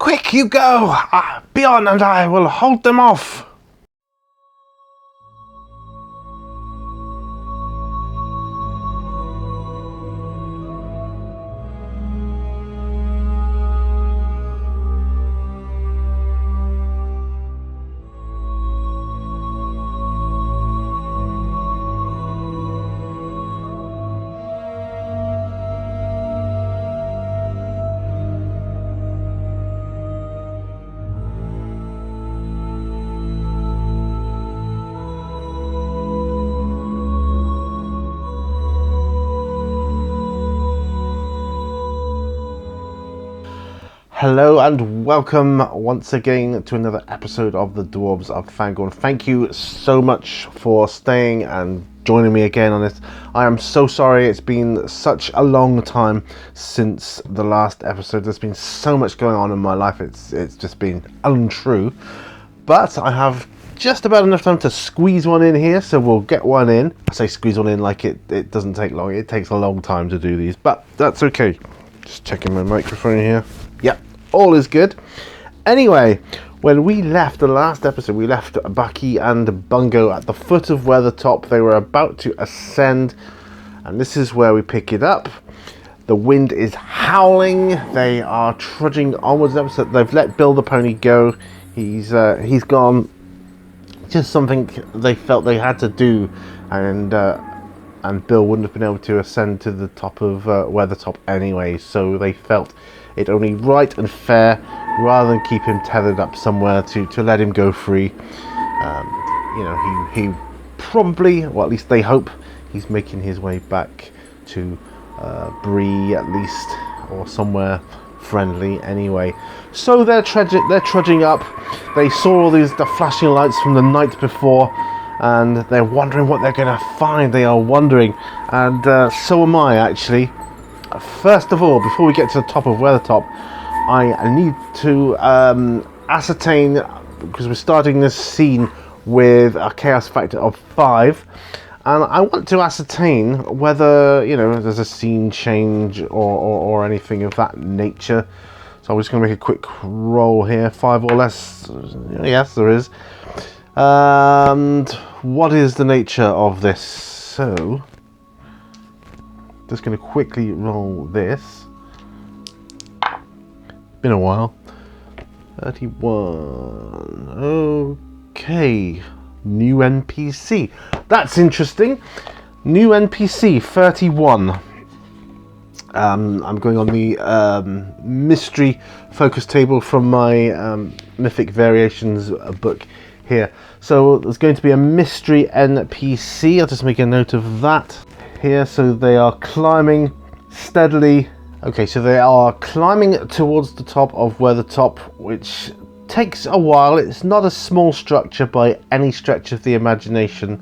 Quick, you go! Bjorn and I will hold them off! Hello and welcome once again to another episode of the Dwarves of Fangorn. Thank you so much for staying and joining me again on this. I am so sorry, it's been such a long time since the last episode. There's been so much going on in my life, it's just been untrue. But I have just about enough time to squeeze one in here, so we'll get one in. I say squeeze one in like it doesn't take long, it takes a long time to do these, but that's okay. Just checking my microphone here. Yep. All is good. Anyway, when we left the last episode, we left Bucky and Bungo at the foot of Weathertop. They were about to ascend, and this is where we pick it up. The wind is howling. They are trudging onwards. They've let Bill the pony go. He's gone. Just something they felt they had to do, and Bill wouldn't have been able to ascend to the top of Weathertop anyway. So they felt it only right and fair, rather than keep him tethered up somewhere, to let him go free. He probably, well, at least they hope, he's making his way back to Bree at least, or somewhere friendly anyway. So they're trudging up. They saw all the flashing lights from the night before, and they're wondering what they're going to find. They are wondering, and so am I actually. First of all, before we get to the top of Weathertop, I need to ascertain, because we're starting this scene with a chaos factor of 5, and I want to ascertain whether, there's a scene change or anything of that nature. So I'm just going to make a quick roll here. 5 or less. Yes, there is. And what is the nature of this? So just going to quickly roll this. Been a while. 31. Okay. New NPC. That's interesting. New NPC 31. I'm going on the mystery focus table from my Mythic Variations book here. So there's going to be a mystery NPC. I'll just make a note of that here. So they are climbing steadily. Okay, so they are climbing towards the top of Weathertop, which takes a while. It's not a small structure by any stretch of the imagination.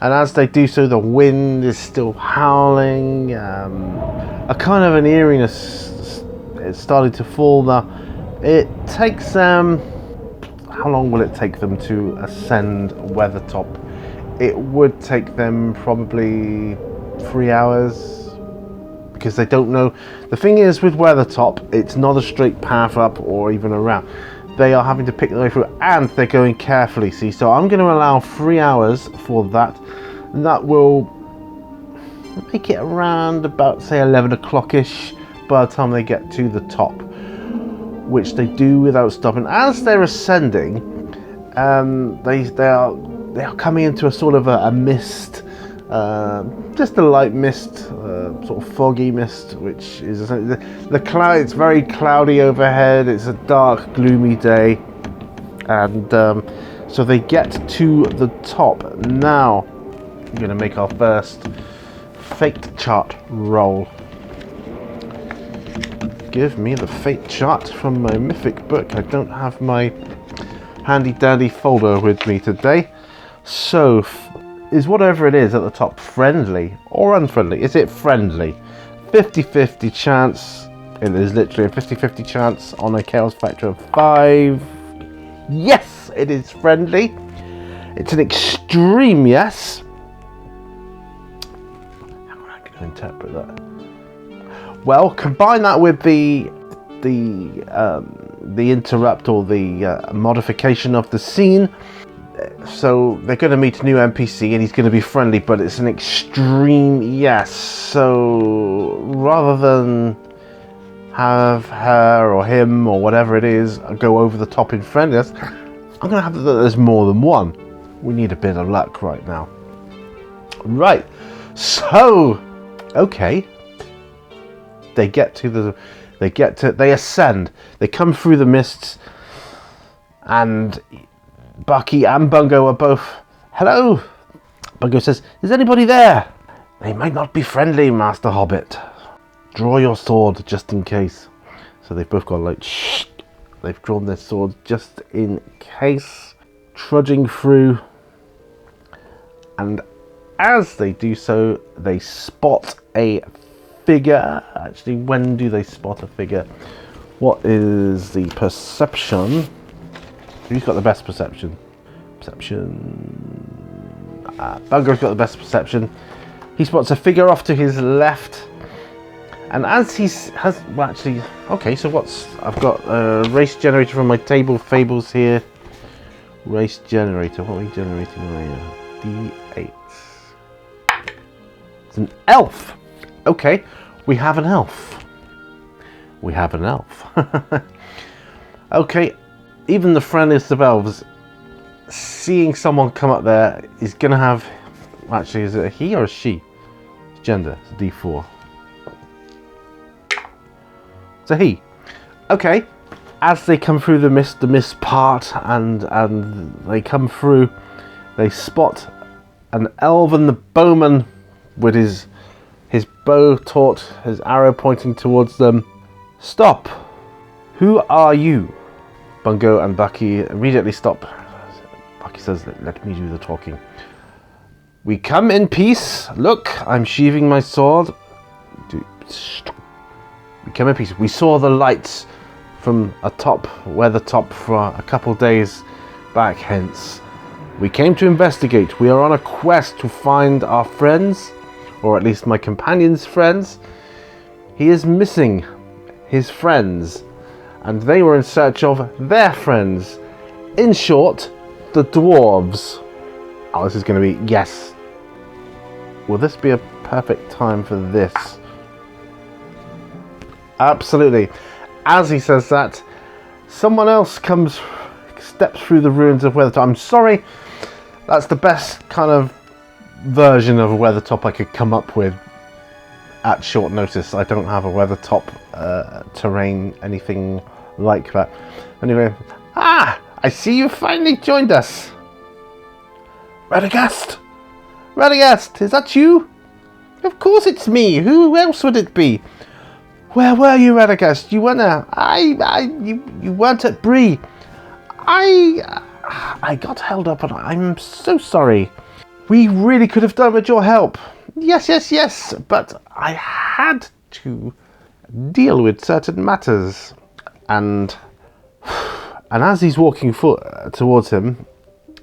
And as they do so, the wind is still howling. A kind of an eeriness is starting to fall now. It takes them... how long will it take them to ascend Weathertop? It would take them probably 3 hours, because they don't know. The thing is, with Weathertop, it's not a straight path up or even around. They are having to pick their way through, and they're going carefully, see. So I'm going to allow 3 hours for that, and that will make it around about, say, 11 o'clock-ish by the time they get to the top, which they do without stopping. As they're ascending, they are coming into a sort of a mist, just a light mist, sort of foggy mist, which is the cloud. It's very cloudy overhead. It's a dark, gloomy day, and so they get to the top. Now I'm going to make our first fate chart roll. Give me the fate chart from my mythic book. I don't have my handy dandy folder with me today. So is whatever it is at the top friendly or unfriendly? Is it friendly? 50-50 chance. It is literally a 50-50 chance on a chaos factor of 5. Yes, it is friendly. It's an extreme yes. How am I going to interpret that? Well, combine that with the the interrupt or the modification of the scene. So they're going to meet a new NPC and he's going to be friendly, but it's an extreme yes. So rather than have her or him or whatever it is go over the top in friendliness, I'm going to have that there's more than one. We need a bit of luck right now. Right. So, okay. They ascend. They come through the mists, and Bucky and Bungo are both, hello. Bungo says, is anybody there? They might not be friendly, Master Hobbit. Draw your sword just in case. So they've both got like, shh. They've drawn their swords just in case. Trudging through. And as they do so, they spot a figure. Actually, when do they spot a figure? What is the perception? Who's got the best perception? Bungo's got the best perception. He spots a figure off to his left. And as okay, so I've got a race generator from my table of fables here. Race generator, what are we generating here? D8. It's an elf. Okay, we have an elf. Okay, even the friendliest of elves, seeing someone come up there is going to have... Actually, is it a he or a she? It's gender, it's a D4. It's a he. Okay, as they come through the mist part, and they come through, they spot an elven bowman with his bow taut, his arrow pointing towards them. Stop! Who are you? Bungo and Bucky immediately stop. Bucky says, let me do the talking. We come in peace. Look, I'm sheathing my sword. We come in peace. We saw the lights from atop Weathertop for a couple days back hence. We came to investigate. We are on a quest to find our friends, or at least my companion's friends. He is missing his friends, and they were in search of their friends. In short, the dwarves. Oh, this is going to be... Yes. Will this be a perfect time for this? Absolutely. As he says that, someone else steps through the ruins of Weathertop. I'm sorry, that's the best kind of version of a Weathertop I could come up with at short notice. I don't have a Weathertop terrain, anything like that. Anyway, I see you finally joined us. Radagast! Radagast, is that you? Of course it's me. Who else would it be? Where were you, Radagast? You weren't you weren't at Bree. I got held up and I'm so sorry. We really could have done with your help. Yes, but I had to deal with certain matters. And as he's walking towards him,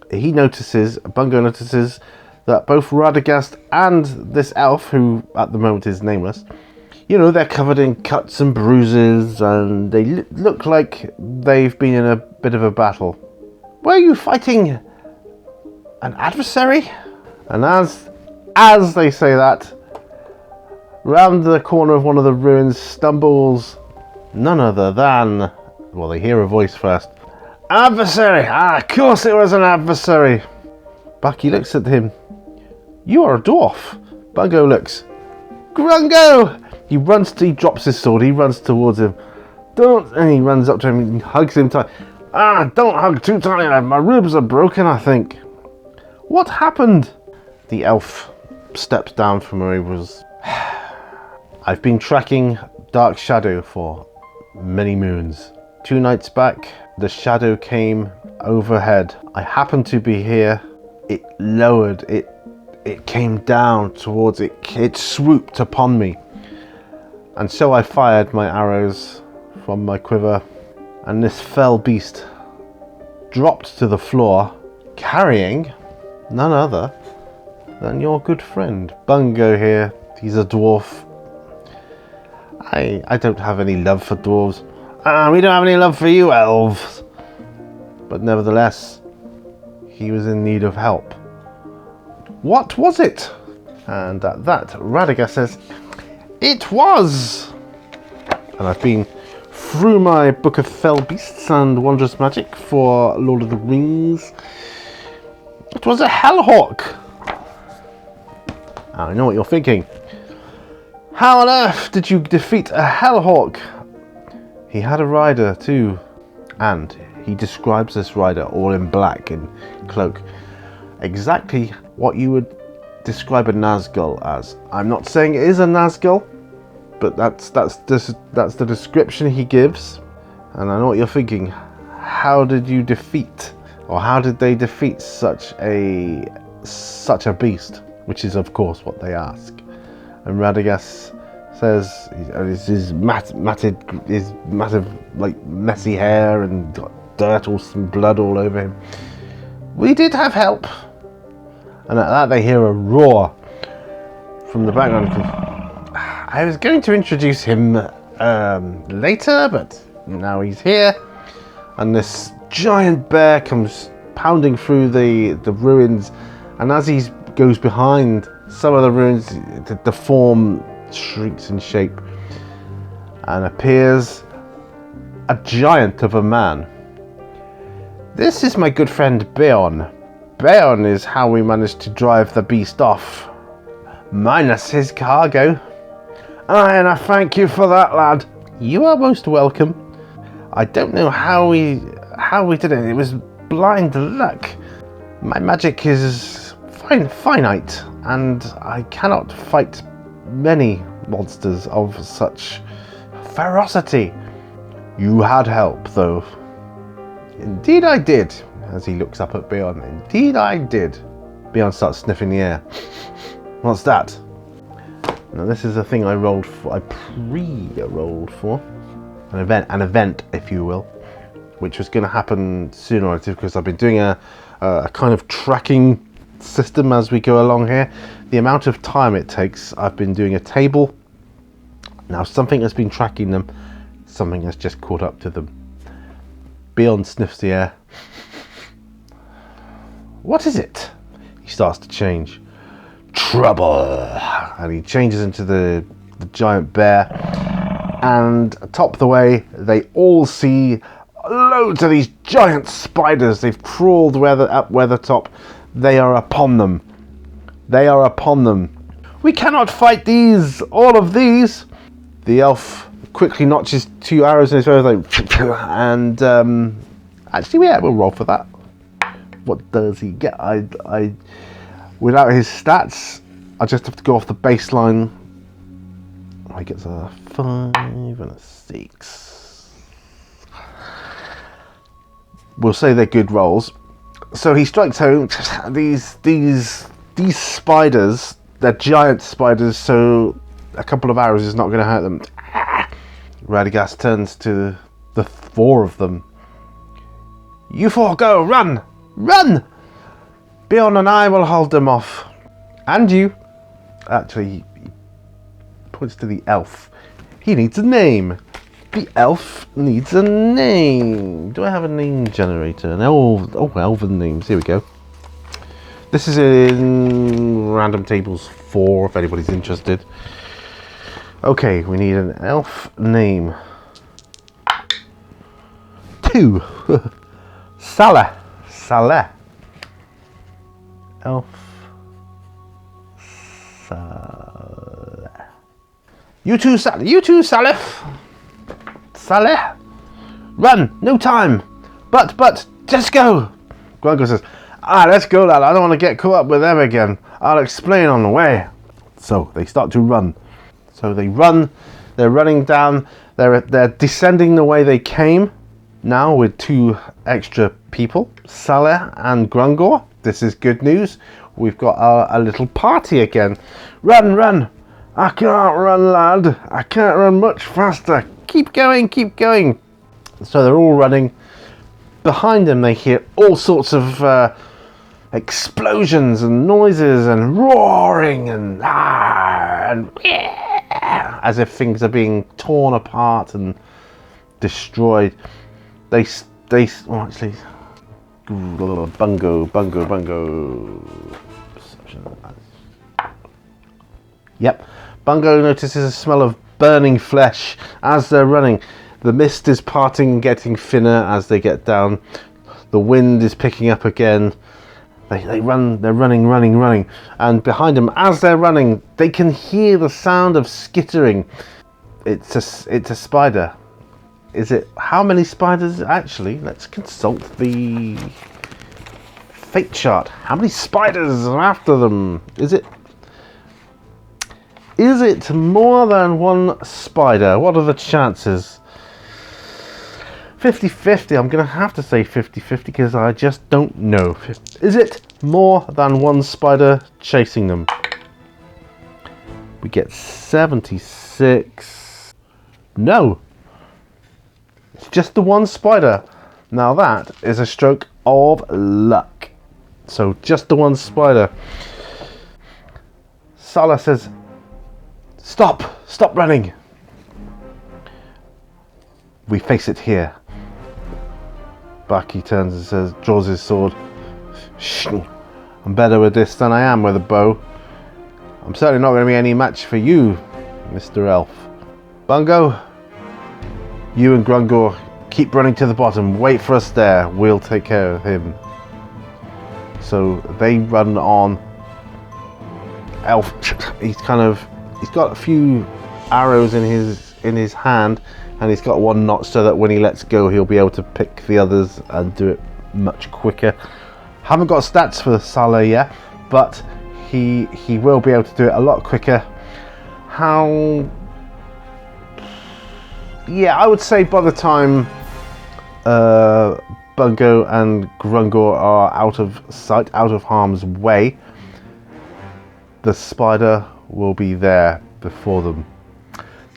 Bungo notices that both Radagast and this elf, who at the moment is nameless, they're covered in cuts and bruises, and they look like they've been in a bit of a battle. Were you fighting an adversary? And as they say that, round the corner of one of the ruins stumbles none other than... Well, they hear a voice first. Adversary! Of course it was an adversary! Bucky looks at him. You are a dwarf. Bungo looks. Grungo! He drops his sword, he runs towards him. And he runs up to him and hugs him tight. Don't hug too tight, my ribs are broken, I think. What happened? The elf steps down from where he was. I've been tracking Dark Shadow for many moons. 2 nights back, the shadow came overhead. I happened to be here. It lowered, it came down towards it. It swooped upon me. And so I fired my arrows from my quiver, and this fell beast dropped to the floor, carrying none other than your good friend Bungo here. He's a dwarf. I don't have any love for dwarves. We don't have any love for you, elves. But nevertheless, he was in need of help. What was it? And at that, Radagast says, it was! And I've been through my Book of Fell Beasts and Wondrous Magic for Lord of the Rings. It was a Hellhawk. I know what you're thinking. How on earth did you defeat a Hellhawk? He had a rider too. And he describes this rider all in black and cloak. Exactly what you would describe a Nazgul as. I'm not saying it is a Nazgul, but that's the description he gives. And I know what you're thinking. How did you defeat, or how did they defeat such a beast? Which is of course what they ask. And Radagast says his massive like messy hair and got dirt or some blood all over him. We did have help. And at that they hear a roar from the background. I was going to introduce him later, but now he's here. And this giant bear comes pounding through the ruins, and as he goes behind some of the ruins, the form shrinks in shape and appears a giant of a man. This is my good friend Beorn. Beorn is how we managed to drive the beast off, minus his cargo. And I thank you for that, lad. You are most welcome. I don't know how we did it. It was blind luck. My magic is finite, and I cannot fight many monsters of such ferocity. You had help, though. Indeed I did. As he looks up at Beorn. Indeed I did. Beorn starts sniffing the air. What's that? Now this is a thing I rolled for. I pre-rolled for an event, if you will, which was going to happen sooner or later because I've been doing a kind of tracking system as we go along here. The amount of time it takes, I've been doing a table. Now something has been tracking them, something has just caught up to them. Beorn sniffs the air. What is it? He starts to change. Trouble! And he changes into the giant bear. And atop the way, they all see loads of these giant spiders. They've crawled up Weathertop. They are upon them. They are upon them. We cannot fight these, all of these. The elf quickly notches 2 arrows in his bow, like, and actually, yeah, we'll roll for that. What does he get? I without his stats, I just have to go off the baseline. He gets a 5 and a 6. We'll say they're good rolls. So he strikes home. These spiders, they're giant spiders, so a couple of arrows is not going to hurt them. Radagast turns to the 4 of them. You 4 go, run! Run! Beorn and I will hold them off. And you. Actually, he points to the elf. He needs a name. The elf needs a name. Do I have a name generator? Elven names. Here we go. This is in Random Tables 4, if anybody's interested. Okay, we need an elf name. 2. Salah. Elf. Salah. You too, Salah. Salah. Run. No time. But, just go. Grungo says, let's go, lad. I don't want to get caught up with them again. I'll explain on the way. So they start to run. So they run. They're running down. They're descending the way they came. Now with 2 extra people, Salah and Grungor. This is good news. We've got a little party again. Run! I can't run, lad. I can't run much faster. Keep going. So they're all running. Behind them, they hear all sorts of explosions and noises and roaring and as if things are being torn apart and destroyed. Well, actually, bungo. Yep, Bungo notices a smell of burning flesh as they're running. The mist is parting and getting thinner as they get down. The wind is picking up again. They're running, and behind them, as they're running, they can hear the sound of skittering. It's a spider. Is it? How many spiders actually? Let's consult the fate chart. How many spiders are after them? Is it more than one spider? What are the chances? 50-50. I'm going to have to say 50-50 because I just don't know. Is it more than one spider chasing them? We get 76. No. It's just the one spider. Now that is a stroke of luck. So just the one spider. Salah says, Stop running. We face it here. Bucky turns and says, draws his sword. Shh, I'm better with this than I am with a bow. I'm certainly not going to be any match for you, Mr. Elf. Bungo, you and Grungor keep running to the bottom. Wait for us there. We'll take care of him. So they run on. Elf, he's got a few arrows in his hand, and he's got one notch so that when he lets go, he'll be able to pick the others and do it much quicker. Haven't got stats for Salah yet, but he will be able to do it a lot quicker. How? Yeah, I would say by the time Bungo and Grungor are out of sight, out of harm's way, the spider will be there before them.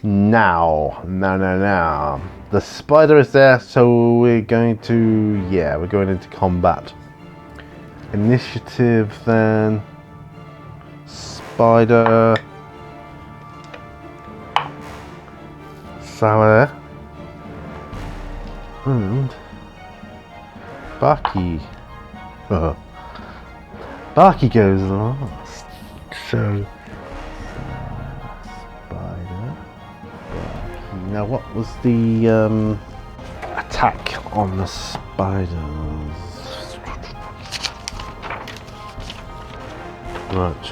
Now. The spider is there, so we're going into combat. Initiative then. Spider. Salah. And Bucky. Bucky goes last. So spider. Bucky. Now what was the attack on the spiders? Right.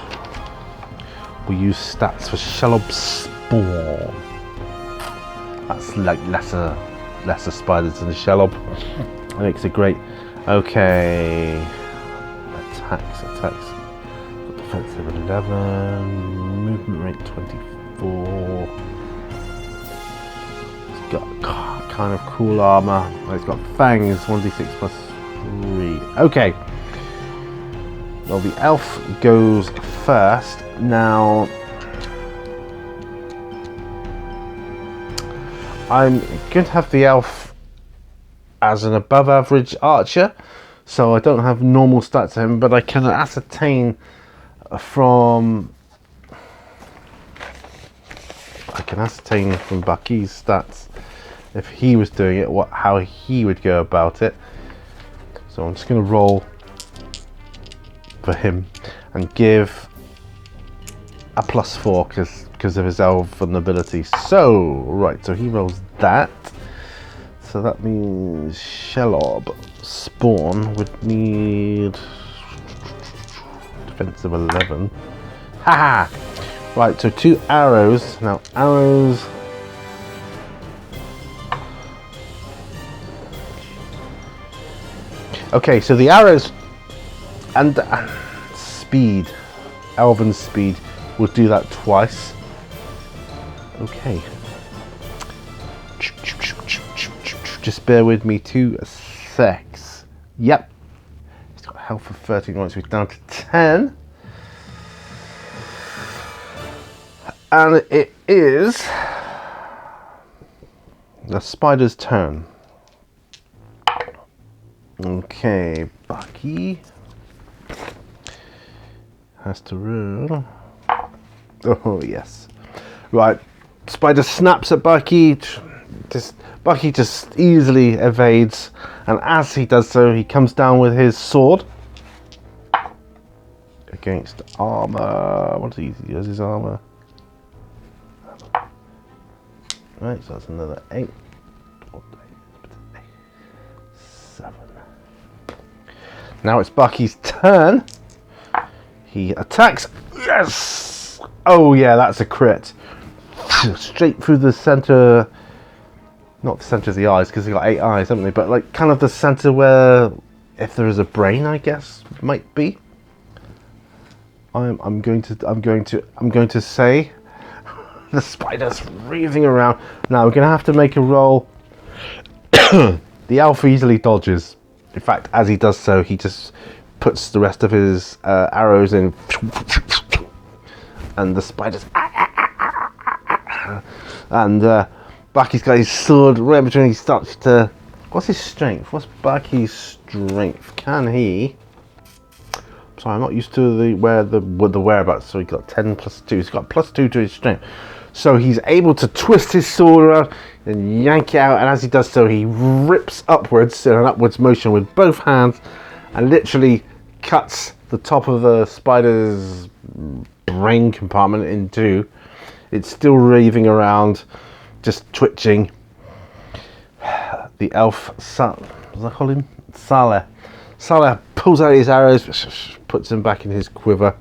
We use stats for Shelob Spawn. That's like lesser spiders than the Shelob. That makes it great. Okay. Attacks. Defensive 11. Movement rate 24. It's got kind of cool armor. It's got fangs. 1d6 plus 3. Okay. Well, the elf goes first. Now, I'm going to have the elf as an above average archer, so I don't have normal stats to him, but I can ascertain from Bucky's stats if he was doing it, how he would go about it. So I'm just going to roll for him and give a +4 because of his elven ability. So right, so he rolls that. So that means Shelob Spawn would need defensive 11. Haha! Right, so 2 arrows. Now arrows. Okay, so the arrows and speed, elven speed, will do that twice. Okay. Just bear with me 2 secs. Yep. He's got health of 13 points. We're down to 10. And it is the spider's turn. Okay, Bucky has to roll. Oh yes. Right. Spider snaps at Bucky, Bucky just easily evades, and as he does so, he comes down with his sword against armor. What does he use his armor? Right, so that's another 8. 7. Now it's Bucky's turn. He attacks. Yes! Oh yeah, that's a crit. Straight through the center. Not the center of the eyes, because they got 8 eyes, haven't they? But like kind of the center where, if there is a brain, I guess might be. I'm going to say the spider's wreathing around. Now we're going to have to make a roll. The elf easily dodges. In fact, as he does so, he just puts the rest of his arrows in, and the spider's and Bucky's got his sword right between. He starts to. What's his strength? What's Bucky's strength? Can he? Sorry, I'm not used to the whereabouts. So he got 10 plus 2. He's got plus 2 to his strength. So he's able to twist his sword around and yank it out. And as he does so, he rips upwards in an upwards motion with both hands, and literally cuts the top of the spider's brain compartment in 2. It's still wreathing around, just twitching. The elf, what does I call him? Salah pulls out his arrows, puts them back in his quiver.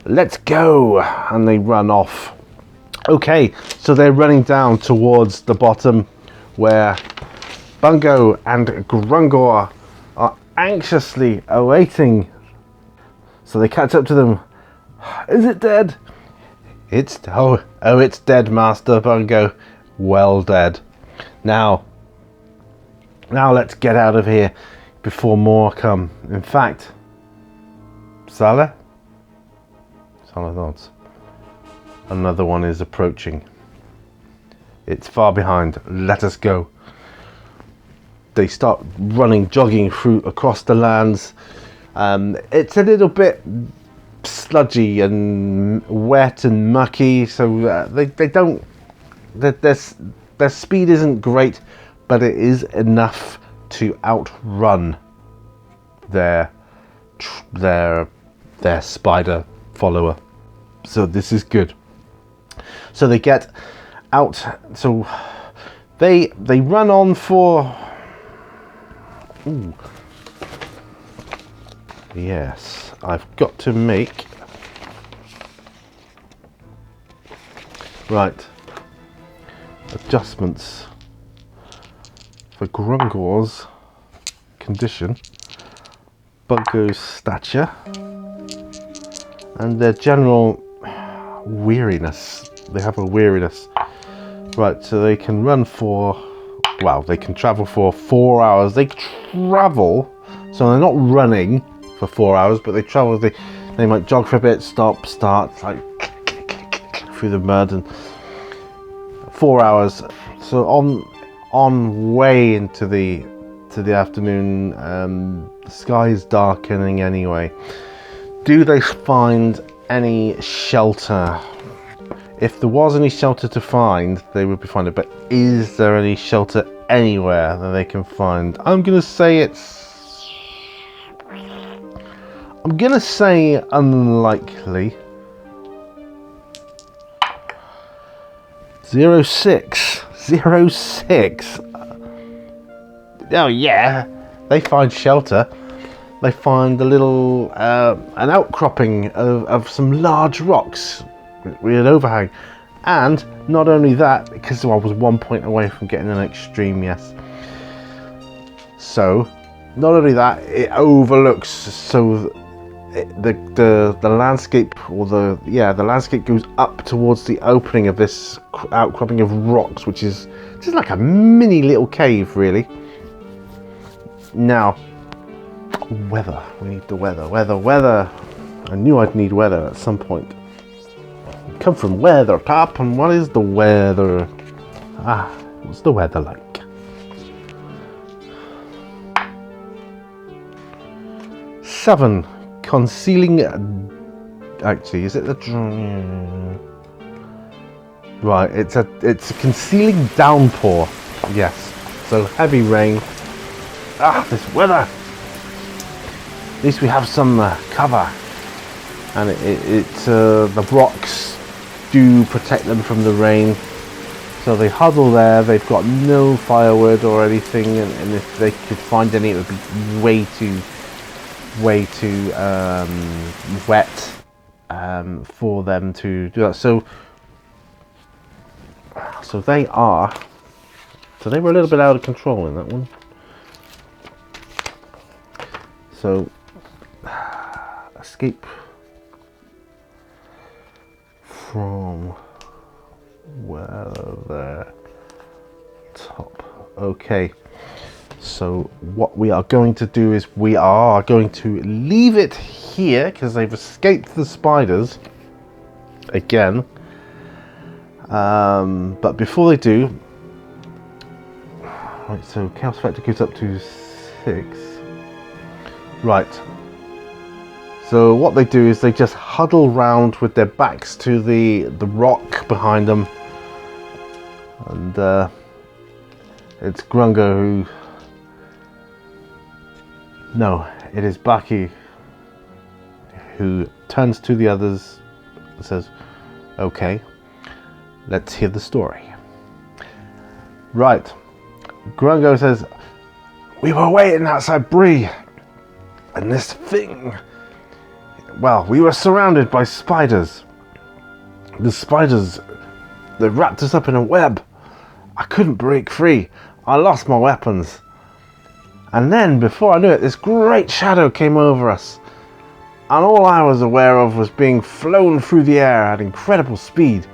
Let's go! And they run off. Okay, so they're running down towards the bottom, where Bungo and Grungor are anxiously awaiting. So they catch up to them. Is it dead? It's dead, Master Bungo. Well dead. Now let's get out of here before more come. In fact, Salah nods. Another one is approaching. It's far behind. Let us go. They start running, jogging across the lands. It's a little bit sludgy and wet and mucky, so they don't. Their speed isn't great, but it is enough to outrun their spider follower. So this is good. So they get out. So they run on for. Ooh. Yes, I've got to make. Right. Adjustments for Grungor's condition, Bungo's stature, and their general weariness. They have a weariness. Right, so they can run for, well, they can travel for 4 hours. They travel, so they're not running for 4 hours, but they travel. They might jog for a bit, stop, start, like through the mud, and 4 hours. So on way into the afternoon, the sky is darkening anyway. Do they find any shelter? If there was any shelter to find, they would be finding. But is there any shelter anywhere that they can find? I'm gonna say unlikely. 06. Oh yeah, they find shelter. They find a little an outcropping of some large rocks with an overhang, and not only that, because I was 1 point away from getting an extreme, yes. So not only that, it overlooks, so the landscape, or the landscape goes up towards the opening of this outcropping of rocks, which is just like a mini little cave, really. Now, weather. We need the weather. I knew I'd need weather at some point. Come from weather top, and what is the weather? What's the weather like? Seven. Concealing. Actually, is it the? Right, it's a concealing downpour. Yes, so heavy rain. Ah, this weather. At least we have some cover, and the rocks do protect them from the rain. So they huddle there. They've got no firewood or anything, and if they could find any, it would be way too wet for them to do that. So they were a little bit out of control in that one. So escape from where the top. Okay. So what we are going to do is we are going to leave it here because they've escaped the spiders again. But before they do, right, so Chaos Factor goes up to 6. Right. So what they do is they just huddle round with their backs to the rock behind them, and it's Grungo who. No, it is Bucky who turns to the others and says, "Okay, let's hear the story." Right. Grungo says, "We were waiting outside Bree, and this thing... Well, we were surrounded by spiders. The spiders, they wrapped us up in a web. I couldn't break free. I lost my weapons. And then, before I knew it, this great shadow came over us. And all I was aware of was being flown through the air at incredible speed."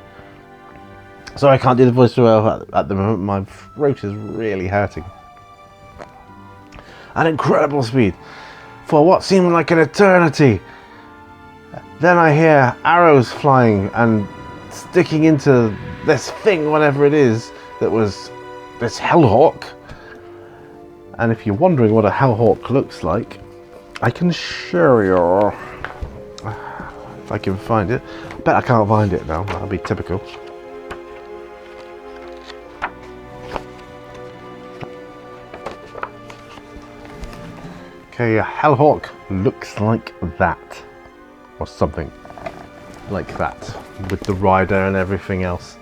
Sorry, I can't do the voice too well at the moment. My throat is really hurting. At incredible speed. For what seemed like an eternity. Then I hear arrows flying and sticking into this thing, whatever it is, that was this hellhawk. And if you're wondering what a hellhawk looks like, I can show you. If I can find it. I bet I can't find it now. That'll be typical. Okay, a hellhawk looks like that. Or something like that. With the rider and everything else.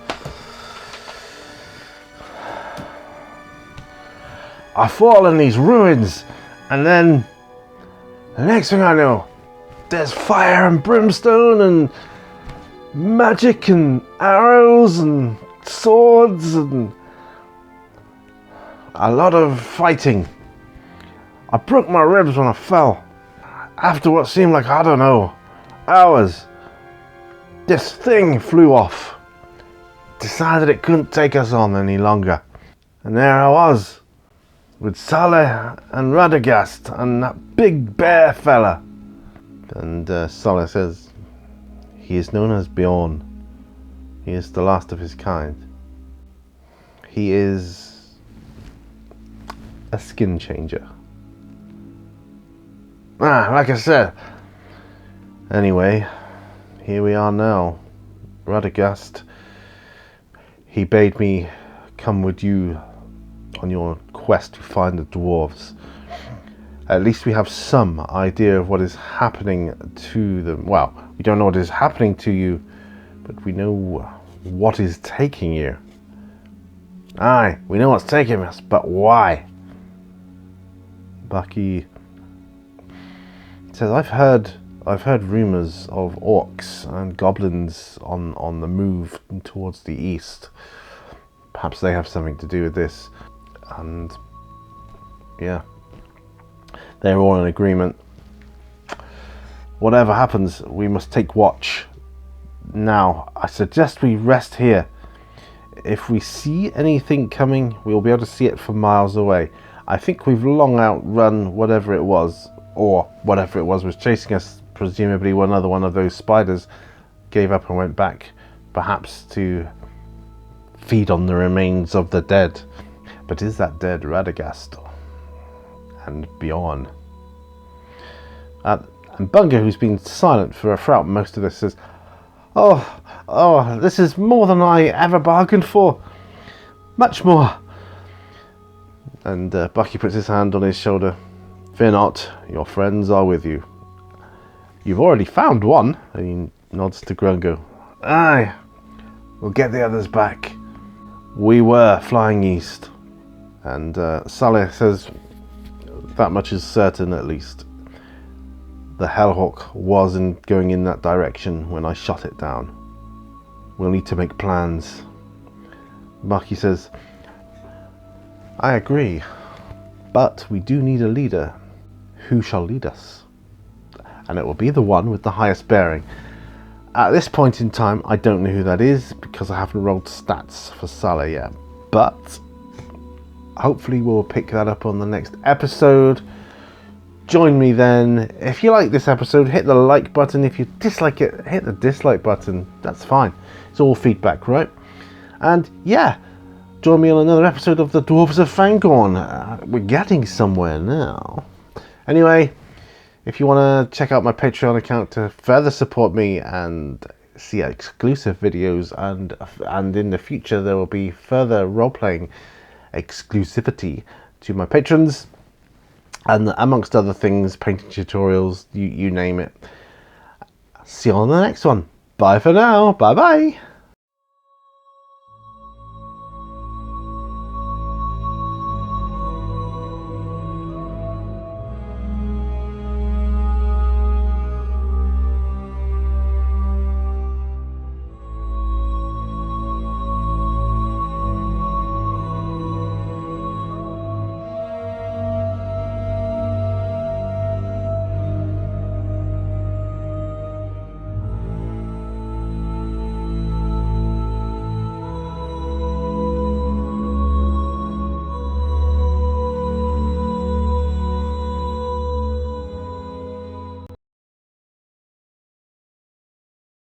I fall in these ruins, and then the next thing I know, there's fire and brimstone and magic and arrows and swords and a lot of fighting. I broke my ribs when I fell. After what seemed like, I don't know, hours, this thing flew off. Decided it couldn't take us on any longer. And there I was, with Saleh and Radagast and that big bear fella. And Saleh says, "He is known as Bjorn. He is the last of his kind. He is a skin changer." Like I said. Anyway, here we are now. Radagast, he bade me come with you on your quest to find the dwarves. At least we have some idea of what is happening to them. Well, we don't know what is happening to you, but we know what is taking you. Aye, we know what's taking us, but why? Bucky says, I've heard rumours of orcs and goblins on the move towards the east. Perhaps they have something to do with this. And yeah, they're all in agreement. Whatever happens, we must take watch. Now, I suggest we rest here. If we see anything coming, we'll be able to see it from miles away. I think we've long outrun whatever it was, or whatever it was chasing us. Presumably another one of those spiders gave up and went back, perhaps to feed on the remains of the dead. But is that dead Radagast and Bjorn? And Bunga, who's been silent throughout most of this, says, Oh, this is more than I ever bargained for. Much more. And Bucky puts his hand on his shoulder. Fear not, your friends are with you. You've already found one. And he nods to Grungo. Aye, we'll get the others back. We were flying east. And Saleh says, that much is certain at least. The Hellhawk wasn't going in that direction when I shot it down. We'll need to make plans. Bucky says, I agree, but we do need a leader. Who shall lead us? And it will be the one with the highest bearing. At this point in time, I don't know who that is because I haven't rolled stats for Saleh yet. But hopefully we'll pick that up on the next episode. Join me then. If you like this episode, hit the like button. If you dislike it, hit the dislike button. That's fine. It's all feedback, right? And yeah, join me on another episode of the Dwarves of Fangorn. We're getting somewhere now. Anyway, if you want to check out my Patreon account to further support me and see exclusive videos, and in the future there will be further role-playing exclusivity to my patrons, and amongst other things, painting tutorials, you name it. See you on the next one. Bye for now. Bye bye.